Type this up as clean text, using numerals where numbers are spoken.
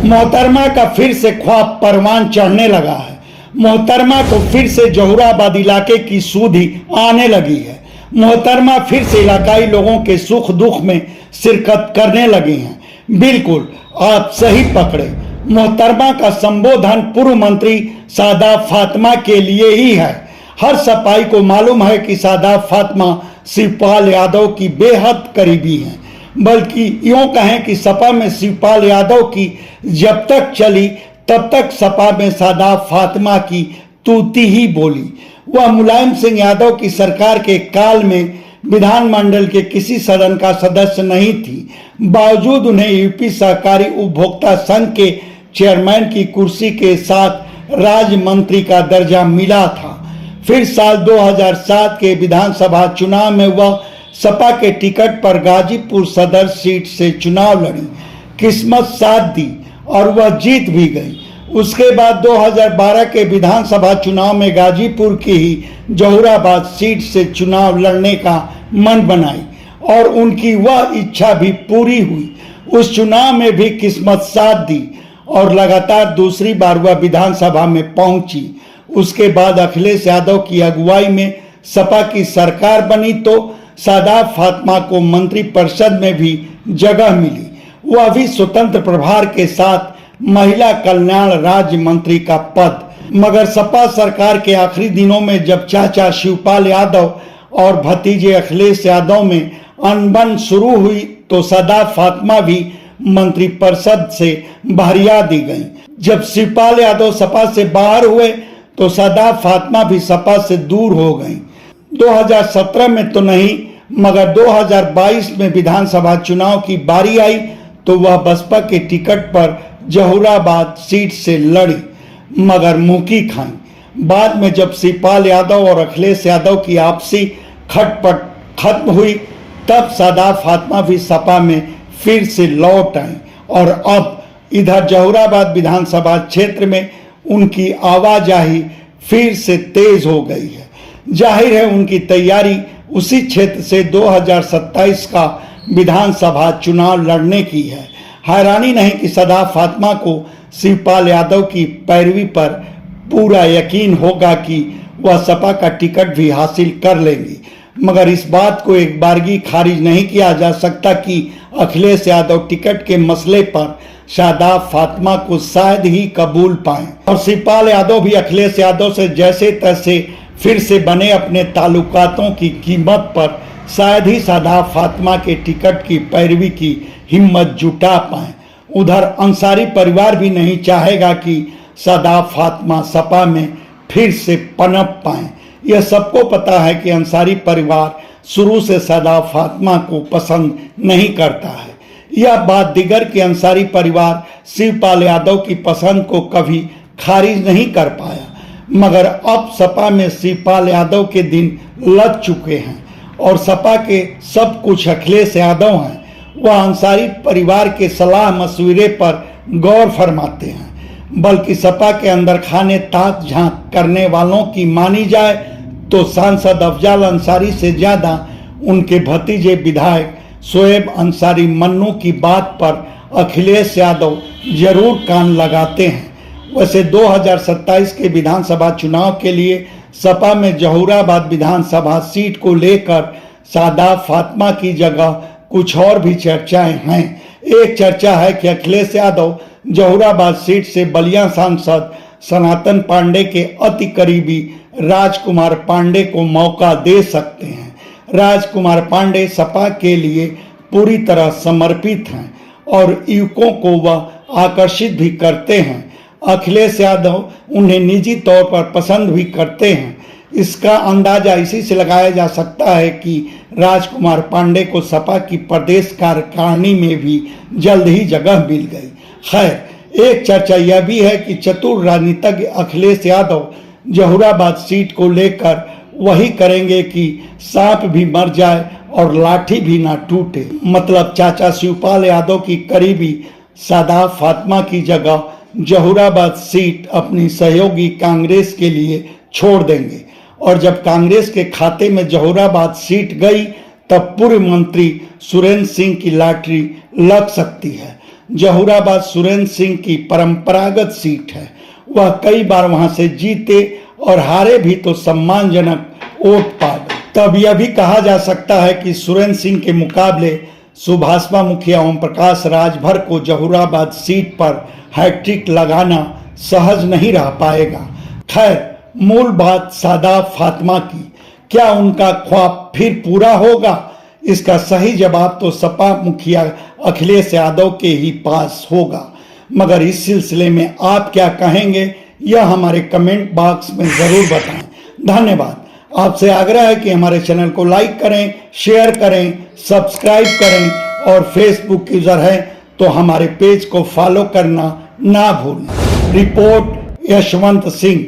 मोहतरमा का फिर से ख्वाब परवान चढ़ने लगा है। मोहतरमा को फिर से जहुराबाद इलाके की सूधी आने लगी है। मोहतरमा फिर से इलाकाई लोगों के सुख दुख में शिरकत करने लगी हैं। बिल्कुल आप सही पकड़े, मोहतरमा का संबोधन पूर्व मंत्री सादाब फातिमा के लिए ही है। हर सपाई को मालूम है कि सादाब फातिमा शिवपाल यादव की बेहद करीबी हैं, बल्कि यूं कहें कि सपा में शिवपाल यादव की जब तक चली तब तक सपा में सादाब फातिमा की तूती ही बोली। वह मुलायम सिंह यादव की सरकार के काल में विधानमंडल के किसी सदन का सदस्य नहीं थी, बावजूद उन्हें यूपी सहकारी उपभोक्ता संघ के चेयरमैन की कुर्सी के साथ राज्य मंत्री का दर्जा मिला था। फिर साल 2007 के विधानसभा चुनाव में वह सपा के टिकट पर गाजीपुर सदर सीट से चुनाव लड़ी। किस्मत साथ दी और वह जीत भी गई। उसके बाद 2012 के विधानसभा चुनाव में गाजीपुर की ही जहुराबाद सीट से चुनाव लड़ने का मन बनाई और उनकी वह इच्छा भी पूरी हुई। उस चुनाव में भी किस्मत साथ दी और लगातार दूसरी बार वह विधानसभा में पहुंची। उसके बाद अखिलेश यादव की अगुवाई में सपा की सरकार बनी तो सादाब फातिमा को मंत्रिपरिषद में भी जगह मिली। वह भी स्वतंत्र प्रभार के साथ महिला कल्याण राज्य मंत्री का पद। मगर सपा सरकार के आखिरी दिनों में जब चाचा शिवपाल यादव और भतीजे अखिलेश यादव में अनबन शुरू हुई तो सादाब फातिमा भी मंत्रिपरिषद से बहरिया दी गई। जब शिवपाल यादव सपा से बाहर हुए तो सादाब फातिमा भी सपा से दूर हो गई। 2017 में तो नहीं मगर 2022 में विधानसभा चुनाव की बारी आई तो वह बसपा के टिकट पर जहुराबाद सीट से लड़ी मगर मुंह खाई। बाद में जब शिवपाल यादव और अखिलेश यादव की आपसी खटपट खत्म हुई तब सादाब फातिमा भी सपा में फिर से लौट आई और अब इधर जहुराबाद विधानसभा क्षेत्र में उनकी आवाजाही फिर से तेज हो गई है। जाहिर है उनकी तैयारी उसी क्षेत्र से 2027 का विधानसभा चुनाव लड़ने की है। हैरानी नहीं कि सादाब फातिमा को शिवपाल यादव की पैरवी पर पूरा यकीन होगा कि वह सपा का टिकट भी हासिल कर लेंगी, मगर इस बात को एक बारगी खारिज नहीं किया जा सकता कि अखिलेश यादव टिकट के मसले पर सादाब फातिमा को शायद ही कबूल पाएं और शिवपाल यादव भी अखिलेश यादव से जैसे तैसे फिर से बने अपने ताल्लुकातों की कीमत पर शायद ही सादाब फातिमा के टिकट की पैरवी की हिम्मत जुटा पाएं। उधर अंसारी परिवार भी नहीं चाहेगा कि सादाब फातिमा सपा में फिर से पनप पाएं। यह सबको पता है कि अंसारी परिवार शुरू से सादाब फातिमा को पसंद नहीं करता है। यह बात दिगर कि अंसारी परिवार शिवपाल यादव की पसंद को कभी खारिज नहीं कर पाया, मगर अब सपा में शिवपाल यादव के दिन लग चुके हैं और सपा के सब कुछ अखिलेश यादव हैं। वह अंसारी परिवार के सलाह मशविरे पर गौर फरमाते हैं, बल्कि सपा के अंदर खाने ताक झांक करने वालों की मानी जाए तो सांसद अफजल अंसारी से ज्यादा उनके भतीजे विधायक शोएब अंसारी मन्नू की बात पर अखिलेश यादव जरूर कान लगाते हैं। वैसे 2027 के विधानसभा चुनाव के लिए सपा में जहुराबाद विधानसभा सीट को लेकर सादाब फातिमा की जगह कुछ और भी चर्चाएं हैं। एक चर्चा है कि अखिलेश यादव जहुराबाद सीट से बलिया सांसद सनातन पांडे के अति करीबी राजकुमार पांडे को मौका दे सकते हैं। राजकुमार पांडे सपा के लिए पूरी तरह समर्पित हैं और युवकों को वह आकर्षित भी करते हैं। अखिलेश यादव उन्हें निजी तौर पर पसंद भी करते हैं। इसका अंदाजा इसी से लगाया जा सकता है कि राजकुमार पांडे को सपा की प्रदेश कार्यकारिणी में भी जल्द ही जगह मिल गई। खैर, एक चर्चा यह भी है कि चतुर राजनीतिज्ञ अखिलेश यादव जहुराबाद सीट को लेकर वही करेंगे कि सांप भी मर जाए और लाठी भी ना टूटे। मतलब चाचा शिवपाल यादव की करीबी सादाब फातिमा की जगह जहुराबाद सीट अपनी सहयोगी कांग्रेस के लिए छोड़ देंगे और जब कांग्रेस के खाते में जहुराबाद सीट गई तब पूर्व मंत्री सुरेंद्र सिंह की लॉटरी लग सकती है। जहूराबाद सुरेंद्र सिंह की परंपरागत सीट है। वह कई बार वहां से जीते और हारे भी तो सम्मानजनक वोट पा गए। तब यह भी कहा जा सकता है कि सुरेंद्र सिंह के मुकाबले सुभाषपा मुखिया ओम प्रकाश राजभर को जहूराबाद सीट पर हैट्रिक लगाना सहज नहीं रह पाएगा। खैर, मूल बात सादाब फातिमा की, क्या उनका ख्वाब फिर पूरा होगा? इसका सही जवाब तो सपा मुखिया अखिलेश यादव के ही पास होगा। मगर इस सिलसिले में आप क्या कहेंगे, यह हमारे कमेंट बॉक्स में जरूर बताएं। धन्यवाद। आपसे आग्रह है कि हमारे चैनल को लाइक करें, शेयर करें, सब्सक्राइब करें और फेसबुक यूजर है तो हमारे पेज को फॉलो करना ना भूलें। रिपोर्ट यशवंत सिंह।